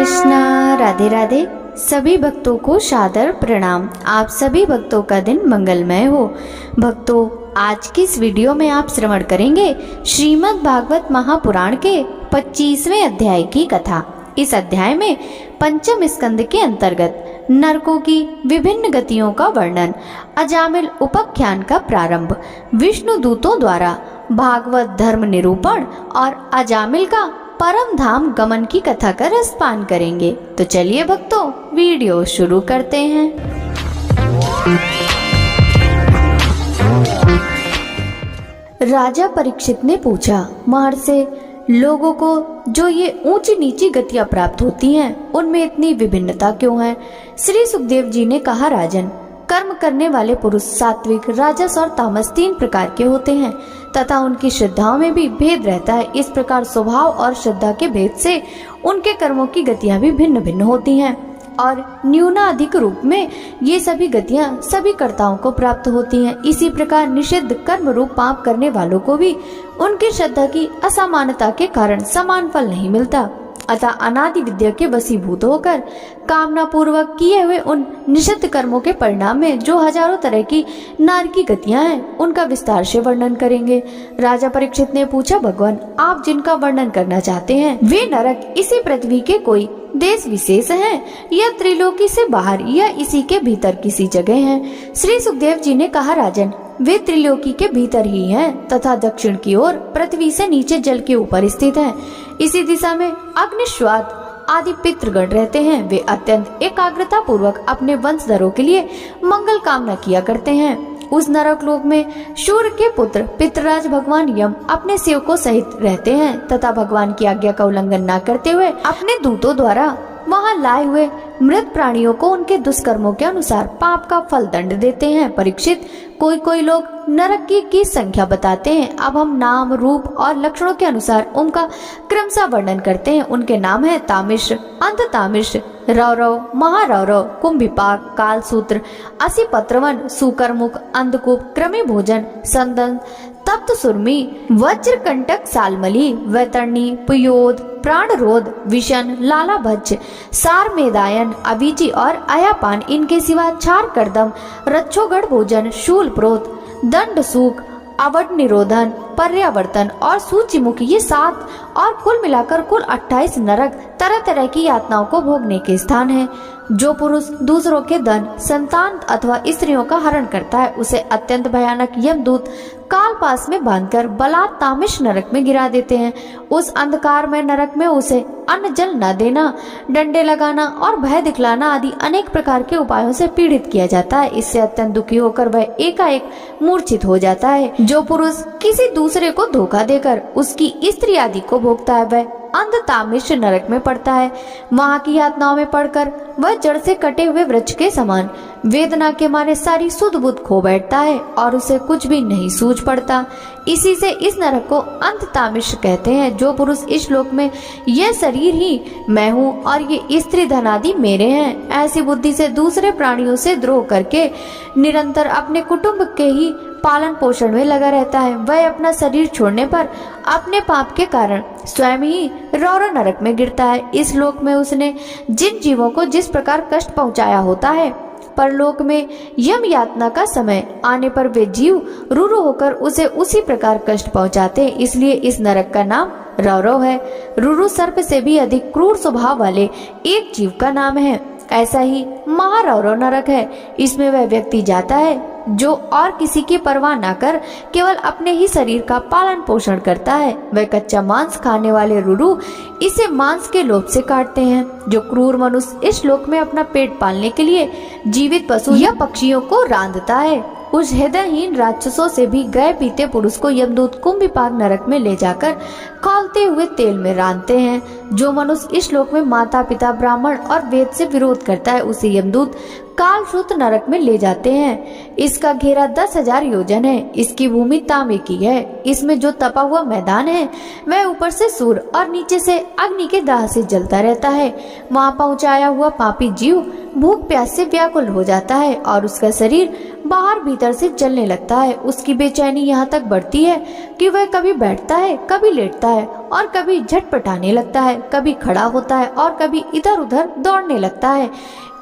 कृष्णा। राधे राधे। सभी भक्तों को सादर प्रणाम। आप सभी भक्तों का दिन मंगलमय हो। भक्तों, आज की इस वीडियो में आप श्रवण करेंगे श्रीमद् भागवत महापुराण के 25वें अध्याय की कथा। इस अध्याय में पंचम स्कंद के अंतर्गत नरकों की विभिन्न गतियों का वर्णन, अजामिल उपाख्यान का प्रारंभ, विष्णु दूतों द्वारा भागवत धर्म निरूपण और अजामिल का परम धाम गमन की कथा का रसपान करेंगे। तो चलिए भक्तों, वीडियो शुरू करते हैं। राजा परीक्षित ने पूछा, महर्षि, लोगों को जो ये ऊंची नीची गतियां प्राप्त होती हैं, उनमें इतनी विभिन्नता क्यों है? श्री सुखदेव जी ने कहा, राजन, कर्म करने वाले पुरुष सात्विक, राजस और तामस 3 प्रकार के होते हैं तथा उनकी श्रद्धाओं में भी भेद रहता है। इस प्रकार स्वभाव और श्रद्धा के भेद से उनके कर्मों की गतियां भी भिन्न भिन्न होती हैं और न्यूनाधिक रूप में ये सभी गतियां सभी कर्ताओं को प्राप्त होती हैं। इसी प्रकार निषिद्ध कर्म रूप पाप करने वालों को भी उनकी श्रद्धा की असमानता के कारण समान फल नहीं मिलता। अतः अनादि विद्या के वशीभूत होकर कामना पूर्वक किए हुए उन निषिद्ध कर्मों के परिणाम में जो हजारों तरह की नारकी गतियां हैं, उनका विस्तार से वर्णन करेंगे। राजा परीक्षित ने पूछा, भगवान, आप जिनका वर्णन करना चाहते हैं वे नरक इसी पृथ्वी के कोई देश विशेष हैं या त्रिलोकी से बाहर या इसी के भीतर किसी जगह हैं? श्री सुखदेव जी ने कहा, राजन, वे त्रिलोकी के भीतर ही हैं तथा दक्षिण की ओर पृथ्वी से नीचे जल के ऊपर स्थित हैं। इसी दिशा में अग्निश्वात आदि पितृगण रहते हैं। वे अत्यंत एकाग्रता पूर्वक अपने वंशधरों के लिए मंगल कामना किया करते हैं। उस नरक लोक में सूर्य के पुत्र पितृराज भगवान यम अपने सेवकों सहित रहते हैं तथा भगवान की आज्ञा का उल्लंघन न करते हुए अपने दूतों द्वारा वहां लाए हुए मृत प्राणियों को उनके दुष्कर्मों के अनुसार पाप का फल दंड देते हैं। परीक्षित, कोई लोग नरक की संख्या बताते हैं। अब हम नाम, रूप और लक्षणों के अनुसार उनका क्रमशः वर्णन करते हैं। उनके नाम है तामिश्र, अंधतामिश्र, रौरव, महारौरव, कुंभिपाक, कालसूत्र, असिपत्रवन, सुकरमुख, अंधकूप, कृमि भोजन, संदन, तप्त सुरमी, वज्रकंटक, सालमली, वैतरणी, पुयोद, प्राणरोध, विषण, लालाभज्ज, सार मेदायन, अभिजी और अयापान। इनके सिवा छार करदम, रच्छोगढ़ भोजन, शूल प्रोत, दंड सूख, अवट निरोधन, पर्यावर्तन और सूचिमुख, ये 7 और कुल मिलाकर कुल 28 नरक तरह तरह की यातनाओं को भोगने के स्थान हैं। जो पुरुष दूसरों के धन, संतान अथवा स्त्रियों का हरण करता है, उसे अत्यंत भयानक यमदूत कालपास में बांधकर बलात् तामिश नरक में गिरा देते हैं। उस अंधकार में नरक में उसे अन्न जल न देना, डंडे लगाना और भय दिखलाना आदि अनेक प्रकार के उपायों से पीड़ित किया जाता है। इससे अत्यंत दुखी होकर वह एकाएक मूर्छित हो जाता है। जो पुरुष किसी दूसरे को धोखा देकर उसकी स्त्री आदि को भोगता है, वह अंधतामिश नरक में पड़ता है। वहाँ की यातनाओं में पड़कर वह जड़ से कटे हुए वृक्ष के समान वेदना के मारे सारी सुध बुध खो बैठता है और उसे कुछ भी नहीं सूझ पड़ता। इसी से इस नरक को अंधतामिश कहते हैं। जो पुरुष इस श्लोक में यह शरीर ही मैं हूँ और ये स्त्री धन आदि मेरे हैं, ऐसी बुद्धि से दूसरे प्राणियों से द्रोह करके निरंतर अपने कुटुंब के ही पालन पोषण में लगा रहता है, वह अपना शरीर छोड़ने पर अपने पाप के कारण स्वयं ही रौरव नरक में गिरता है। इस लोक में उसने जिन जीवों को जिस प्रकार कष्ट पहुंचाया होता है, परलोक में यम यातना का समय आने पर वे जीव रुरु होकर उसे उसी प्रकार कष्ट पहुंचाते हैं। इसलिए इस नरक का नाम रौरव है। रुरु सर्प से भी अधिक क्रूर स्वभाव वाले एक जीव का नाम है। ऐसा ही महारौरव नरक है। इसमें वह व्यक्ति जाता है जो और किसी की परवाह न कर केवल अपने ही शरीर का पालन पोषण करता है। वह कच्चा मांस खाने वाले रुरु इसे मांस के लोभ से काटते हैं। जो क्रूर मनुष्य इस लोक में अपना पेट पालने के लिए जीवित पशु या पक्षियों को रांधता है, उस हृदयहीन राक्षसों से भी गए पीते पुरुष को यमदूत कुंभिपाक नरक में ले जाकर खौलते हुए तेल में रांधते हैं। जो मनुष्य इस लोक में माता पिता, ब्राह्मण और वेद से विरोध करता है, उसे यमदूत कालश्रुत नरक में ले जाते हैं। इसका घेरा 10,000 योजन है। इसकी भूमि तांबे की है। इसमें जो तपा हुआ मैदान है वह ऊपर से सूर्य और नीचे से अग्नि के दाह से जलता रहता है। वहाँ पहुँचाया हुआ पापी जीव भूख प्यास से व्याकुल हो जाता है और उसका शरीर बाहर भीतर से जलने लगता है। उसकी बेचैनी यहाँ तक बढ़ती है कि वह कभी बैठता है, कभी लेटता है और कभी झटपटाने लगता है, कभी खड़ा होता है और कभी इधर उधर दौड़ने लगता है।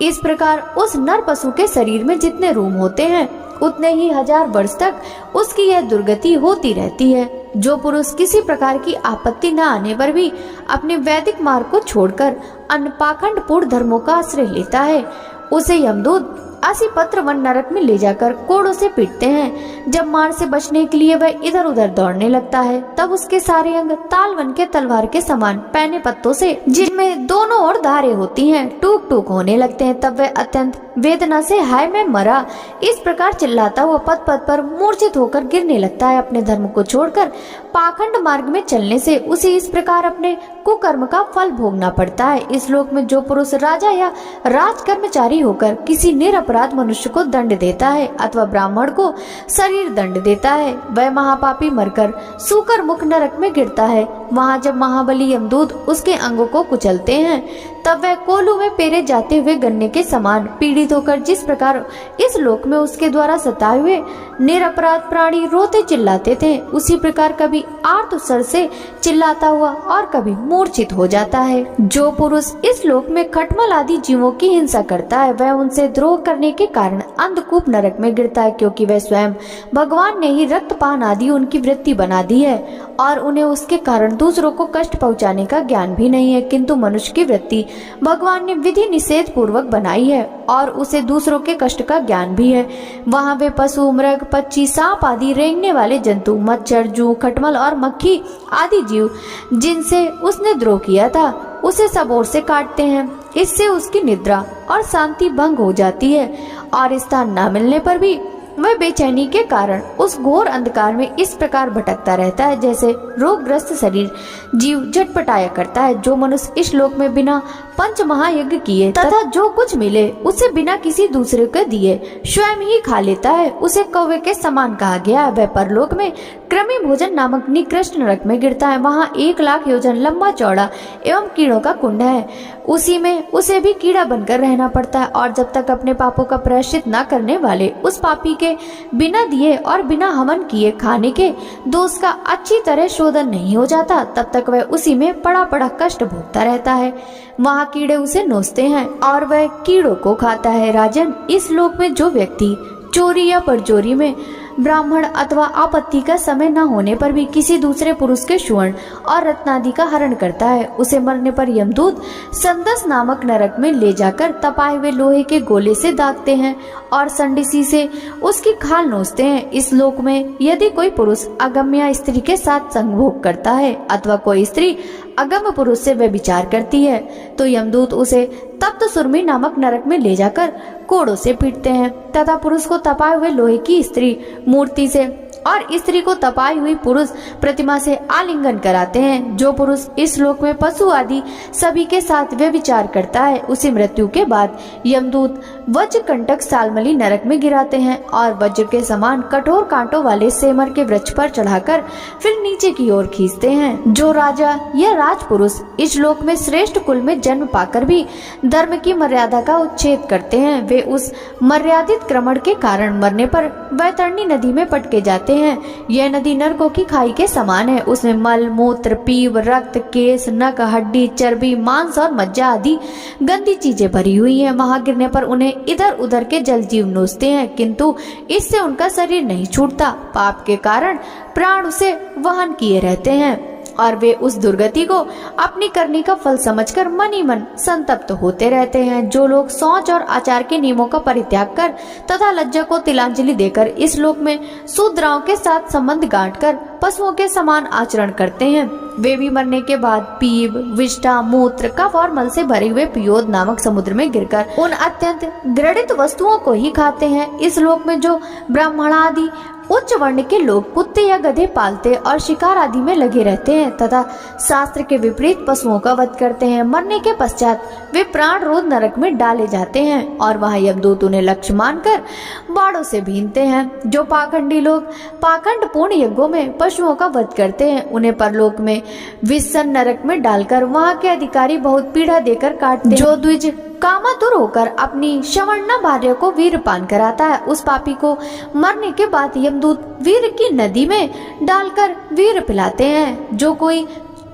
इस प्रकार उस नर पशु के शरीर में जितने रोम होते हैं उतने ही 1000 वर्ष तक उसकी यह दुर्गति होती रहती है। जो पुरुष किसी प्रकार की आपत्ति न आने पर भी अपने वैदिक मार्ग को छोड़कर अन्य पाखंडपूर्ण धर्मों का आश्रय लेता है, उसे यमदूत 80 पत्र वन नरक में ले जाकर कोड़ों से पीटते हैं। जब मार से बचने के लिए वह इधर उधर दौड़ने लगता है तब उसके सारे अंग तालवन के तलवार के समान पैने पत्तों से, जिनमें दोनों ओर धारे होती हैं, टूक टूक होने लगते हैं। तब वह अत्यंत वेदना से हाय मैं मरा इस प्रकार चिल्लाता हुआ पद पद पर मूर्छित होकर गिरने लगता है। अपने धर्म को छोड़कर पाखंड मार्ग में चलने से उसे इस प्रकार अपने कुकर्म का फल भोगना पड़ता है। इस लोक में जो पुरुष राजा या राज कर्मचारी होकर किसी निरपराध मनुष्य को दंड देता है अथवा ब्राह्मण को शरीर दंड देता है, वह महापापी मरकर सूकर मुख नरक में गिरता है। वहाँ जब महाबली यमदूत उसके अंगों को कुचलते हैं तब वह कोलू में पेरे जाते हुए गन्ने के समान पीड़ित होकर जिस प्रकार इस लोक में उसके द्वारा सताए हुए निरपराध प्राणी रोते चिल्लाते थे, उसी प्रकार कभी आर्त स्वर से चिल्लाता हुआ और कभी मूर्छित हो जाता है। जो पुरुष इस लोक में खटमल आदि जीवों की हिंसा करता है वह उनसे द्रोह करने के कारण अंधकूप नरक में गिरता है, क्योंकि वह स्वयं भगवान ने ही रक्तपान आदि उनकी वृत्ति बना दी है और उन्हें उसके कारण दूसरों को कष्ट पहुंचाने का ज्ञान भी नहीं है। किंतु मनुष्य की वृत्ति भगवान ने विधि निषेध पूर्वक बनाई है और उसे दूसरों के कष्ट का ज्ञान भी है। वहाँ वे पशु, मृग, पक्षी, सांप आदि रेंगने वाले जंतु, मच्छर, जू, खटमल और मक्खी आदि जीव जिनसे उसने द्रोह किया था उसे सब ओर से काटते हैं। इससे उसकी निद्रा और शांति भंग हो जाती है और स्थान न मिलने पर भी वह बेचैनी के कारण उस घोर अंधकार में इस प्रकार भटकता रहता है जैसे रोगग्रस्त शरीर जीव झटपटाया करता है। जो मनुष्य इस श्लोक में बिना पंच महायज्ञ किए तथा जो कुछ मिले उसे बिना किसी दूसरे को दिए स्वयं ही खा लेता है, उसे कौवे के समान कहा गया है। वह परलोक में क्रमी भोजन नामक निकृष्ट नरक में गिरता है। वहाँ 1,00,000 योजन लंबा चौड़ा एवं कीड़ों का कुंड है, उसी में उसे भी कीड़ा बनकर रहना पड़ता है और जब तक अपने पापों का प्रायश्चित न करने वाले उस पापी के बिना दिए और बिना हवन किए खाने के दोष का अच्छी तरह शोधन नहीं हो जाता तब तक वह उसी में पड़ा पड़ा कष्ट भोगता रहता है। वहाँ कीड़े उसे नोचते हैं और वह कीड़ों को खाता है। राजन, इस लोक में जो व्यक्ति चोरी या परचोरी में ब्राह्मण अथवा आपत्ति का समय न होने पर भी किसी दूसरे पुरुष के स्वर्ण और रत्नादि का हरण करता है, उसे मरने पर यमदूत संदस नामक नरक में ले जाकर तपाए हुए लोहे के गोले से दागते हैं और संडिसी से उसकी खाल नोचते हैं। इस लोक में यदि कोई पुरुष अगम्य स्त्री के साथ संभोग करता है अथवा कोई स्त्री अगम पुरुष से व्यभिचार करती है तो यमदूत उसे तप्त सुरमी नामक नरक में ले जाकर कोड़ों से पीटते हैं तथा पुरुष को तपाए हुए लोहे की स्त्री मूर्ति से और स्त्री को तपाई हुई पुरुष प्रतिमा से आलिंगन कराते हैं। जो पुरुष इस श्लोक में पशु आदि सभी के साथ व्यभिचार करता है उसे मृत्यु के बाद यमदूत वज्र कंटक सालमली नरक में गिराते हैं और वज्र के समान कठोर कांटों वाले सेमर के वृक्ष पर चढ़ाकर फिर नीचे की ओर खींचते हैं। जो राजा या राजपुरुष इस श्लोक में श्रेष्ठ कुल में जन्म पाकर भी धर्म की मर्यादा का उच्छेद करते हैं वे उस मर्यादित क्रमण के कारण मरने पर वैतरणी नदी में पटके जाते हैं। यह नदी नरकों की खाई के समान है। उसमें मल, मूत्र, पीव, रक्त, केस, नख, हड्डी, चर्बी, मांस और मज्जा आदि गंदी चीजें भरी हुई हैं। वहां गिरने पर उन्हें इधर उधर के जल जीव नोचते हैं किंतु इससे उनका शरीर नहीं छूटता। पाप के कारण प्राण उसे वहन किए रहते हैं और वे उस दुर्गति को अपनी करनी का फल समझकर मन ही मन संतप्त होते रहते हैं। जो लोग शौच और आचार के नियमों का परित्याग कर तथा लज्जा को तिलांजलि देकर इस लोक में शूद्राओं के साथ संबंध गांठकर पशुओं के समान आचरण करते हैं वे भी मरने के बाद पीव, विष्ठा, मूत्र, कफ और मल से भरे हुए पियोद नामक समुद्र में गिरकर उन अत्यंत घृणित वस्तुओं को ही खाते हैं। इस लोक में जो ब्राह्मणादि उच्च वर्ण के लोग कुत्ते या गधे पालते और शिकार आदि में लगे रहते हैं तथा शास्त्र के विपरीत पशुओं का वध करते हैं। मरने के पश्चात वे प्राण रोध नरक में डाले जाते हैं और वहां यमदूत उन्हें लक्ष्य मानकर बाड़ों से बीनते हैं। जो पाखंडी लोग पाखंड पूर्ण यज्ञों में पशुओं का वध करते हैं उन्हें परलोक में विषण नरक में डालकर वहां के अधिकारी बहुत पीड़ा देकर काटते हैं। जो द्विज कामातुर होकर अपनी श्रवणा भार्य को वीरपान कराता है उस पापी को मरने के बाद यमदूत वीर की नदी में डालकर वीर पिलाते हैं। जो कोई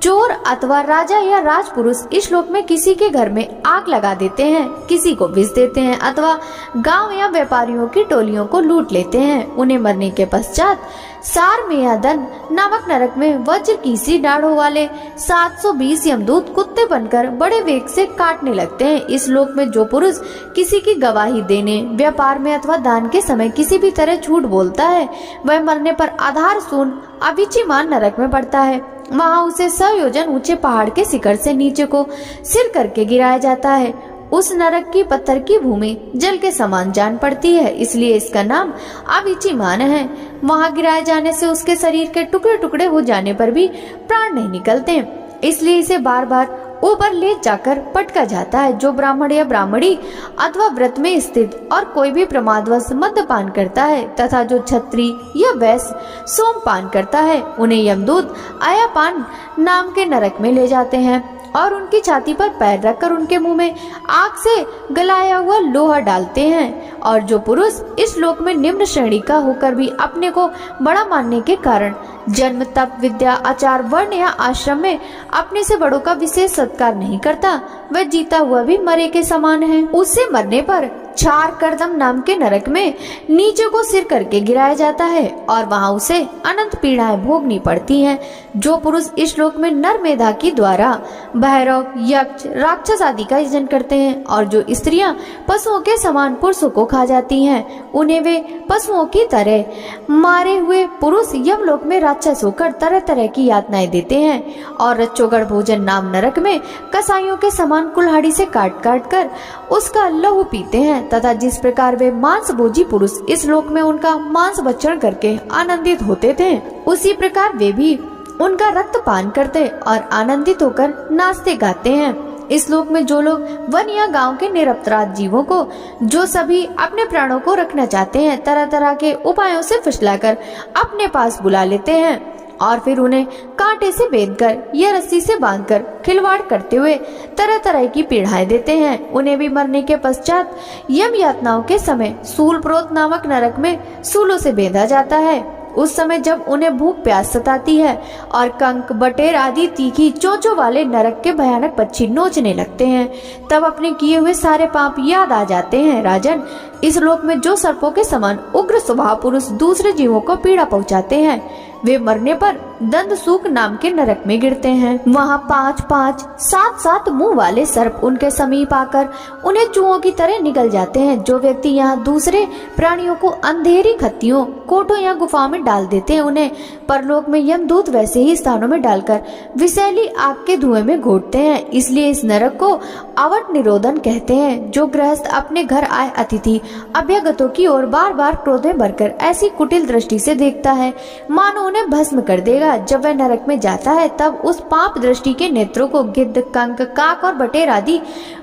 चोर अथवा राजा या राजपुरुष इस श्लोक में किसी के घर में आग लगा देते हैं, किसी को विष देते हैं अथवा गांव या व्यापारियों की टोलियों को लूट लेते हैं, उन्हें मरने के पश्चात सारमेयादन नामक नरक में वज्र की सी दाढ़ों वाले 720 यमदूत कुत्ते बनकर बड़े वेग से काटने लगते हैं। इस श्लोक में जो पुरुष किसी की गवाही देने, व्यापार में अथवा दान के समय किसी भी तरह झूठ बोलता है वह मरने पर आधार सून अविचिमान नरक में पड़ता है। वहाँ उसे 100 योजन ऊंचे पहाड़ के शिखर से नीचे को सिर करके गिराया जाता है। उस नरक की पत्थर की भूमि जल के समान जान पड़ती है, इसलिए इसका नाम अविचिमान है। वहाँ गिराए जाने से उसके शरीर के टुकड़े टुकड़े हो जाने पर भी प्राण नहीं निकलते, इसलिए इसे बार बार ऊपर ले जाकर पटका जाता है। जो ब्राह्मण या ब्राह्मणी अथवा व्रत में स्थित और कोई भी प्रमादवश मद्यपान करता है तथा जो क्षत्रिय या वैश्य सोमपान करता है उन्हें यमदूत अयापान नाम के नरक में ले जाते हैं और उनकी छाती पर पैर रखकर उनके मुंह में आग से गलाया हुआ लोहा डालते हैं। और जो पुरुष इस लोक में निम्न श्रेणी का होकर भी अपने को बड़ा मानने के कारण जन्म, तप, विद्या, आचार, वर्ण या आश्रम में अपने से बड़ों का विशेष सत्कार नहीं करता वह जीता हुआ भी मरे के समान है। उससे मरने पर चार करदम नाम के नरक में नीचे को सिर करके गिराया जाता है और वहां उसे अनंत पीड़ाएं भोगनी पड़ती हैं। जो पुरुष इस श्लोक में नर मेधा की द्वारा भैरव, यक्ष, राक्षस आदि का यजन करते हैं और जो स्त्रियां पशुओं के समान पुरुषों को खा जाती हैं उन्हें वे पशुओं की तरह मारे हुए पुरुष यमलोक में राक्षस होकर तरह तरह की यातनाएं देते हैं और रच्चोगढ़ भोजन नाम नरक में कसाईयों के समान कुल्हाड़ी से काट काट कर उसका लहू पीते हैं तथा जिस प्रकार वे मांस भोजी पुरुष इस लोक में उनका मांस भक्षण करके आनंदित होते थे उसी प्रकार वे भी उनका रक्त पान करते और आनंदित होकर नाचते गाते हैं। इस लोक में जो लोग वन या गांव के निरपराध जीवों को जो सभी अपने प्राणों को रखना चाहते हैं तरह तरह के उपायों से फुसलाकर अपने पास बुला लेते हैं और फिर उन्हें कांटे से बेधकर या रस्सी से बांधकर खिलवाड़ करते हुए तरह तरह की पीड़ाएं देते हैं। उन्हें भी मरने के पश्चात यम यातनाओं के समय सूलप्रोत नामक नरक में सूलों से बेधा जाता है। उस समय जब उन्हें भूख प्यास सताती है और कंक, बटेर आदि तीखी चोंचों वाले नरक के भयानक पक्षी नोचने लगते हैं तब अपने किए हुए सारे पाप याद आ जाते हैं। राजन, इस लोक में जो सर्पों के समान उग्र स्वभाव पुरुष दूसरे जीवों को पीड़ा पहुंचाते हैं वे मरने पर दंदसूक नाम के नरक में गिरते हैं। वहाँ 5-5, 7-7 मुंह वाले सर्प उनके समीप आकर उन्हें चूहों की तरह निगल जाते हैं। जो व्यक्ति यहाँ दूसरे प्राणियों को अंधेरी खत्तियों, कोटों या गुफाओं में डाल देते हैं उन्हें परलोक में यमदूत वैसे ही स्थानों में डालकर विषैली आग के धुएं में घोटते हैं। इसलिए इस नरक को अवट निरोधन कहते हैं। जो गृहस्थ अपने घर आए अतिथि अभ्यागतों की ओर बार बार क्रोध में भरकर ऐसी कुटिल दृष्टि से देखता है मानो उन्हें भस्म कर देगा। जब वह नरक में जाता है तब उस पाप दृष्टि के नेत्रों को गिद्ध, कंक, काक और बटेर आदि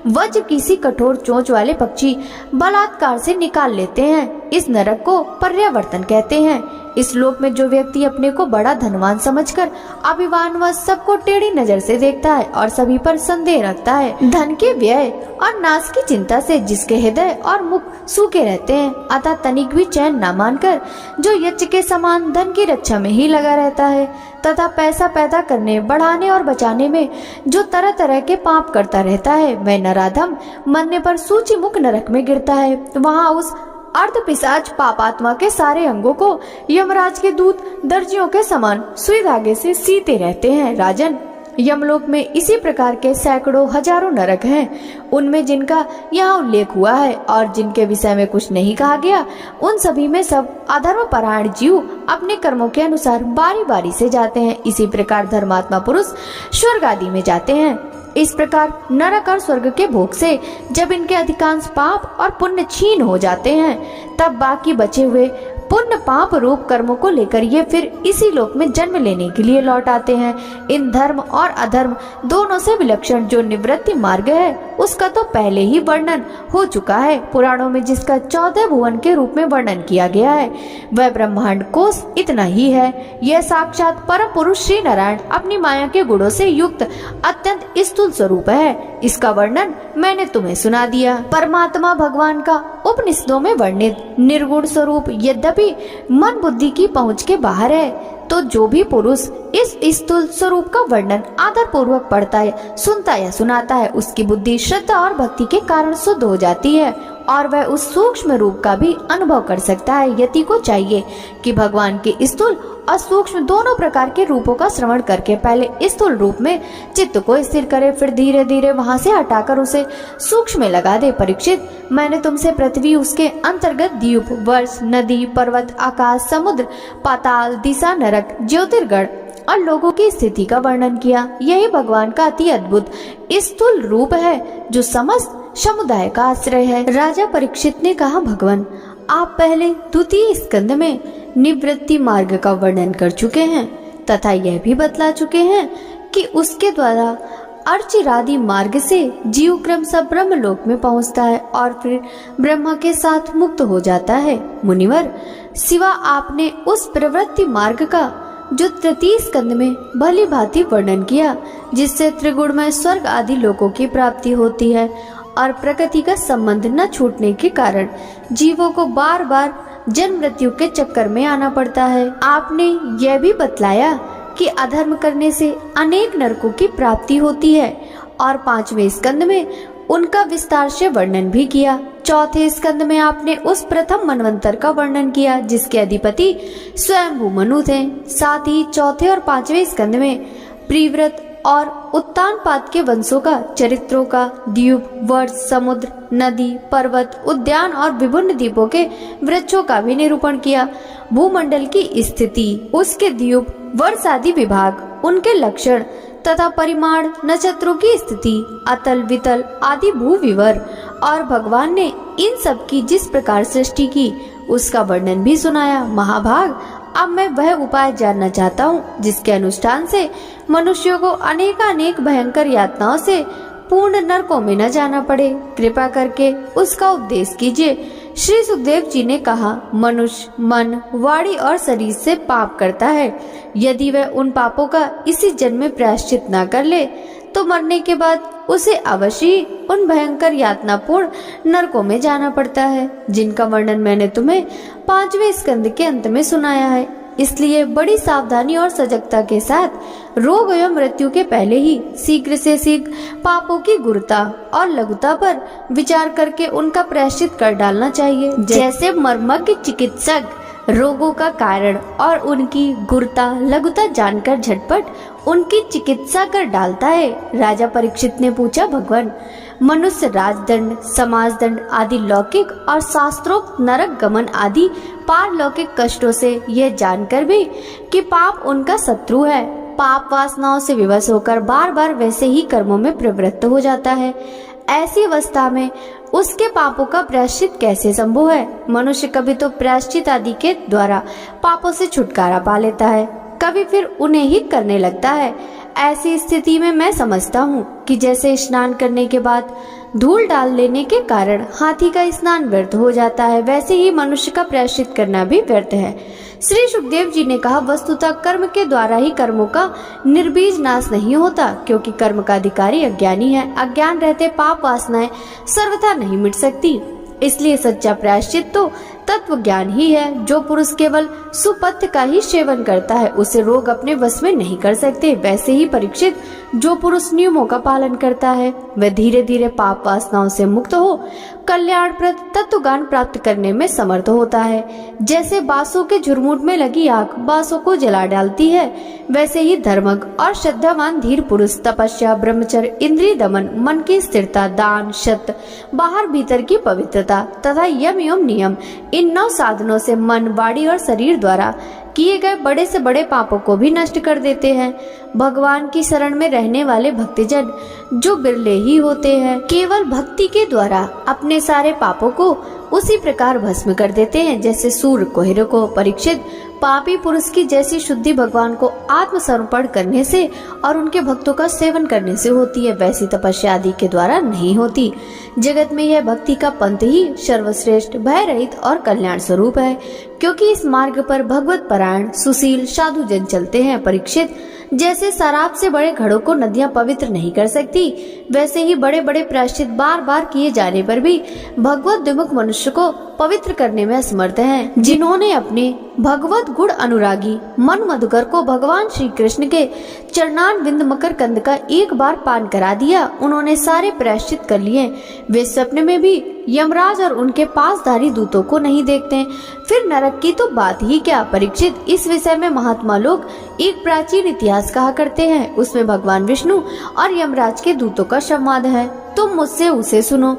वज्र किसी कठोर चोंच वाले पक्षी बलात्कार से निकाल लेते हैं। इस नरक को पर्यावर्तन कहते हैं। इस लोक में जो व्यक्ति अपने को बड़ा धनवान समझकर अभिमान व सबको टेढ़ी नजर से देखता है और सभी पर संदेह रखता है, धन के व्यय और नाश की चिंता से जिसके हृदय और मुख सूखे रहते हैं, अतः तनिक भी चैन न मानकर जो यज्ञ के समान धन की रक्षा में ही लगा रहता है तथा पैसा पैदा करने, बढ़ाने और बचाने में जो तरह तरह के पाप करता रहता है वह नराधम मरने पर सूची मुख नरक में गिरता है। वहाँ उस अर्ध पिशाच पापात्मा के सारे अंगों को यमराज के दूत दर्जियों के समान सुई धागे से सीते रहते हैं। राजन, यमलोक में इसी प्रकार के सैकड़ों हजारों नरक हैं। उनमें जिनका यहाँ उल्लेख हुआ है और जिनके विषय में कुछ नहीं कहा गया उन सभी में सब अधर्म परायण जीव अपने कर्मों के अनुसार बारी बारी से जाते हैं। इसी प्रकार धर्मात्मा पुरुष स्वर्ग आदि में जाते हैं। इस प्रकार नरक और स्वर्ग के भोग से जब इनके अधिकांश पाप और पुण्य छीन हो जाते हैं तब बाकी बचे हुए पुण्य पाप रूप कर्मों को लेकर ये फिर इसी लोक में जन्म लेने के लिए लौट आते हैं। इन धर्म और अधर्म दोनों से विलक्षण जो निवृत्ति मार्ग है उसका तो पहले ही वर्णन हो चुका है पुराणों में, जिसका 14 भुवन के रूप में वर्णन किया गया है। वह ब्रह्मांड कोश इतना ही है। यह साक्षात परम पुरुष श्री नारायण अपनी माया के गुणों से युक्त अत्यंत स्थूल स्वरूप है। इसका वर्णन मैंने तुम्हें सुना दिया। परमात्मा भगवान का उपनिषदों में वर्णित निर्गुण स्वरूप यद्यपि मन बुद्धि की पहुंच के बाहर है, तो जो भी पुरुष इस स्थूल स्वरूप का वर्णन आदर पूर्वक पढ़ता है, सुनता या सुनाता है, उसकी बुद्धि श्रद्धा और भक्ति के कारण शुद्ध हो जाती है और वह उस सूक्ष्म रूप का भी अनुभव कर सकता है। यति को चाहिए कि भगवान के स्थूल और सूक्ष्म दोनों प्रकार के रूपों का श्रवण करके पहले स्थूल रूप में चित्त को स्थिर करे, फिर धीरे धीरे वहां से हटाकर उसे सूक्ष्म में लगा दे। परीक्षित, मैंने तुमसे पृथ्वी, उसके अंतर्गत द्वीप, वर्ष, नदी, पर्वत, आकाश, समुद्र, पाताल, दिशा, नरक, ज्योतिर्गण और लोगों की स्थिति का वर्णन किया। यही भगवान का अति अद्भुत स्थूल रूप है जो समस्त समुदाय का आश्रय है। राजा परीक्षित ने कहा, भगवान, आप पहले द्वितीय स्कंद में निवृत्ति मार्ग का वर्णन कर चुके हैं तथा यह भी बतला चुके हैं कि उसके द्वारा अर्चिरादि मार्ग से जीव क्रमशः ब्रह्मलोक में पहुंचता है और फिर ब्रह्मा के साथ मुक्त हो जाता है। मुनिवर, सिवा आपने उस प्रवृत्ति मार्ग का जो तृतीय स्कंद में भली भांति वर्णन किया, जिससे त्रिगुणमय स्वर्ग आदि लोकों की प्राप्ति होती है और प्रकृति का संबंध न छूटने के कारण जीवों को बार बार जन्म मृत्यु के चक्कर में आना पड़ता है। आपने यह भी बतलाया कि अधर्म करने से अनेक नरकों की प्राप्ति होती है और 5वें स्कंद में उनका विस्तार से वर्णन भी किया। चौथे स्कंद में आपने उस प्रथम मनवंतर का वर्णन किया जिसके अधिपति स्वयंभू मनु थे। साथ ही चौथे और 5वें स्कंद में प्रिव्रत और उत्तानपाद के वंशों का, चरित्रों का, द्वीप, वर्ष, समुद्र, नदी, पर्वत, उद्यान और विभिन्न द्वीपों के वृक्षों का भी निरूपण किया। भूमंडल की स्थिति, उसके द्वीप, वर्ष आदि विभाग, उनके लक्षण तथा परिमाण, नक्षत्रों की स्थिति, अतल वितल आदि भू विवर और भगवान ने इन सब की जिस प्रकार सृष्टि की उसका वर्णन भी सुनाया। महाभाग, अब मैं वह उपाय जानना चाहता हूँ जिसके अनुष्ठान से मनुष्यों को अनेकानेक भयंकर यातनाओं से पूर्ण नरकों में न जाना पड़े। कृपा करके उसका उपदेश कीजिए। श्री सुखदेव जी ने कहा, मनुष्य मन, वाणी और शरीर से पाप करता है। यदि वह उन पापों का इसी जन्म में प्रायश्चित न कर ले तो मरने के बाद उसे अवश्य उन भयंकर यातनापूर्ण नरकों में जाना पड़ता है, जिनका वर्णन मैंने तुम्हें 5वें स्कंद के अंत में सुनाया है। इसलिए बड़ी सावधानी और सजगता के साथ रोग एवं मृत्यु के पहले ही शीघ्र से शीघ्र पापों की गुरुता और लघुता पर विचार करके उनका प्रायश्चित कर डालना चाहिए। जैसे मर्मज्ञ चिकित्सक रोगों का कारण और उनकी गुरुता लघुता जानकर झटपट उनकी चिकित्सा कर डालता है। राजा परीक्षित ने पूछा, भगवान, मनुष्य राजदंड, समाजदंड आदि लौकिक और शास्त्रोक्त नरक गमन आदि पारलौकिक कष्टों से यह जानकर भी कि पाप उनका शत्रु है, पाप वासनाओं से विवश होकर बार बार वैसे ही कर्मों में प्रवृत्त हो जाता है। ऐसी अवस्था में उसके पापों का प्रायश्चित कैसे संभव है? मनुष्य कभी तो प्रायश्चित आदि के द्वारा पापों से छुटकारा पा लेता है, कभी फिर उन्हें ही करने लगता है। ऐसी स्थिति में मैं समझता हूँ कि जैसे स्नान करने के बाद धूल डाल लेने के कारण हाथी का स्नान व्यर्थ हो जाता है, वैसे ही मनुष्य का प्रायश्चित करना भी व्यर्थ है। श्री सुखदेव जी ने कहा, वस्तुतः कर्म के द्वारा ही कर्मों का निर्बीज नाश नहीं होता, क्योंकि कर्म का अधिकारी अज्ञानी है। अज्ञान रहते पाप वासनाएं सर्वथा नहीं मिट सकती। इसलिए सच्चा प्रायश्चित तो तत्व ज्ञान ही है। जो पुरुष केवल सुपथ्य का ही सेवन करता है उसे रोग अपने वश में नहीं कर सकते। वैसे ही परीक्षित, जो पुरुष नियमों का पालन करता है वह धीरे धीरे पाप वासनाओं से मुक्त हो कल्याणप्रद तत्वज्ञान प्राप्त करने में समर्थ होता है। जैसे बांसों के झुरमुट में लगी आग बांसों को जला डालती है, वैसे ही धर्मज्ञ और श्रद्धावान धीर पुरुष तपस्या, ब्रह्मचर्य, इंद्रिय दमन, मन की स्थिरता, दान, सत्य, बाहर भीतर की पवित्रता तथा यम एवं नियम, इन 9 साधनों से मन, वाणी और शरीर द्वारा किए गए बड़े से बड़े पापों को भी नष्ट कर देते हैं। भगवान की शरण में रहने वाले भक्तजन जो बिरले ही होते हैं, केवल भक्ति के द्वारा अपने सारे पापों को उसी प्रकार भस्म कर देते हैं जैसे सूर्य कोहरे को। परीक्षित, पापी पुरुष की जैसी शुद्धि भगवान को आत्मसमर्पण करने से और उनके भक्तों का सेवन करने से होती है, वैसी तपस्या आदि के द्वारा नहीं होती। जगत में यह भक्ति का पंथ ही सर्वश्रेष्ठ, भय रहित और कल्याण स्वरूप है, क्योंकि इस मार्ग पर भगवत परायण सुशील साधु जन चलते हैं। परीक्षित, जैसे शराब से बड़े घड़ों को नदियां पवित्र नहीं कर सकती, वैसे ही बड़े बड़े प्रायश्चित बार बार किए जाने पर भी भगवत विमुख मनुष्य को पवित्र करने में असमर्थ हैं। जिन्होंने अपने भगवत गुण अनुरागी मन मधुकर को भगवान श्री कृष्ण के चरणारविंद मकर कंद का एक बार पान करा दिया, उन्होंने सारे प्रायश्चित कर लिए। वे स्वप्न में भी यमराज और उनके पासधारी दूतों को नहीं देखते, फिर नरक की तो बात ही क्या। परीक्षित, इस विषय में महात्मा लोग एक प्राचीन इतिहास कहा करते हैं, उसमें भगवान विष्णु और यमराज के दूतों का संवाद है। तुम मुझसे उसे सुनो।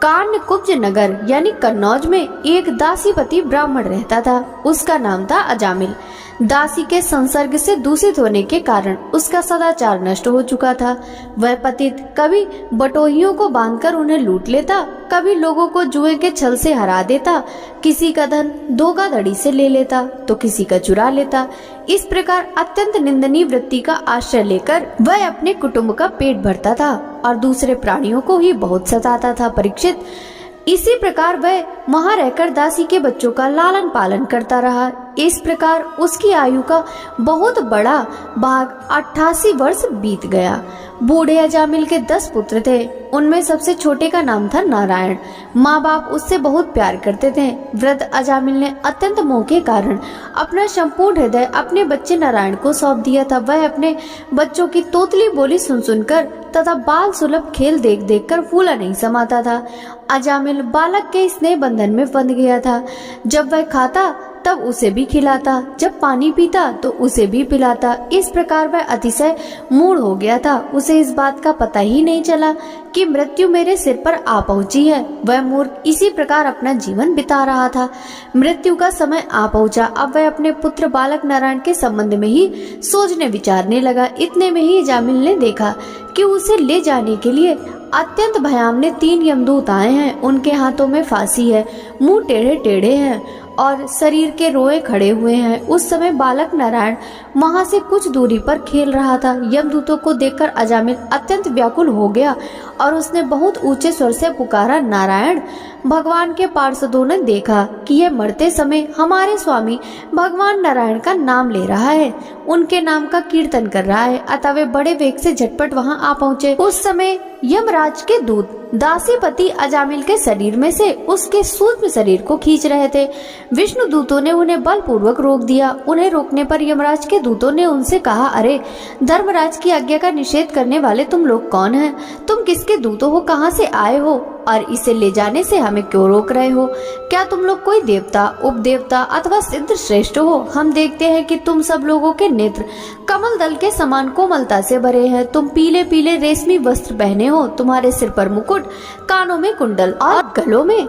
कान्यकुब्ज नगर यानी कन्नौज में एक दासीपति ब्राह्मण रहता था। उसका नाम था अजामिल। दासी के संसर्ग से दूषित होने के कारण उसका सदाचार नष्ट हो चुका था। वह पतित कभी बटोहियों को बांधकर उन्हें लूट लेता, कभी लोगों को जुए के छल से हरा देता, किसी का धन धोखाधड़ी से ले लेता तो किसी का चुरा लेता। इस प्रकार अत्यंत निंदनीय वृत्ति का आश्रय लेकर वह अपने कुटुंब का पेट भरता था और दूसरे प्राणियों को ही बहुत सताता था। परीक्षित, इसी प्रकार वह वहां रहकर दासी के बच्चों का लालन पालन करता रहा। इस प्रकार उसकी आयु का बहुत बड़ा भाग 88 वर्ष बीत गया। बूढ़े अजामिल के 10 पुत्र थे, उनमें सबसे छोटे का नाम था नारायण। माँ बाप उससे बहुत प्यार करते थे। वृद्ध अजामिल ने अत्यंत मोह के कारण अपना संपूर्ण हृदय अपने बच्चे नारायण को सौंप दिया था। वह अपने बच्चों की तोतली बोली सुन सुनकर तथा बाल सुलभ खेल देख देख कर फूला नहीं समाता था। अजामिल बालक के स्नेह बंधन में बंध गया था। जब वह खाता तब उसे भी खिलाता, जब पानी पीता तो उसे भी पिलाता। इस प्रकार वह अतिशय मूढ़ हो गया था। उसे इस बात का पता ही नहीं चला कि मृत्यु मेरे सिर पर आ पहुंची है। वह मूर्ख इसी प्रकार अपना जीवन बिता रहा था। मृत्यु का समय आ पहुंचा। अब वह अपने पुत्र बालक नारायण के संबंध में ही सोचने विचारने लगा। इतने में ही जामिल ने देखा कि उसे ले जाने के लिए अत्यंत भयावने 3 यमदूत आए हैं। उनके हाथों में फांसी है, मुंह टेढ़े टेढ़े हैं और शरीर के रोए खड़े हुए हैं। उस समय बालक नारायण वहां से कुछ दूरी पर खेल रहा था। यमदूतों को देखकर अजामिल अत्यंत व्याकुल हो गया और उसने बहुत ऊंचे स्वर से पुकारा, नारायण। भगवान के पार्षदों ने देखा कि यह मरते समय हमारे स्वामी भगवान नारायण का नाम ले रहा है, उनके नाम का कीर्तन कर रहा है, अतः वे बड़े वेग से झटपट वहां आ पहुंचे। उस समय यमराज के दूत दासीपति अजामिल के शरीर में से उसके सूक्ष्म शरीर को खींच रहे थे। विष्णु दूतों ने उन्हें बलपूर्वक रोक दिया। उन्हें रोकने पर यमराज के दूतों ने उनसे कहा, अरे धर्मराज की आज्ञा का निषेध करने वाले तुम लोग कौन हैं? तुम किसके दूतों हो? कहां से आए हो और इसे ले जाने से हमें क्यों रोक रहे हो? क्या तुम लोग कोई देवता, उपदेवता अथवा सिद्ध श्रेष्ठ हो? हम देखते हैं कि तुम सब लोगों के नेत्र कमल दल के समान कोमलता से भरे हैं। तुम पीले पीले रेशमी वस्त्र पहने हो, तुम्हारे सिर पर मुकुट, कानों में कुंडल और गलों में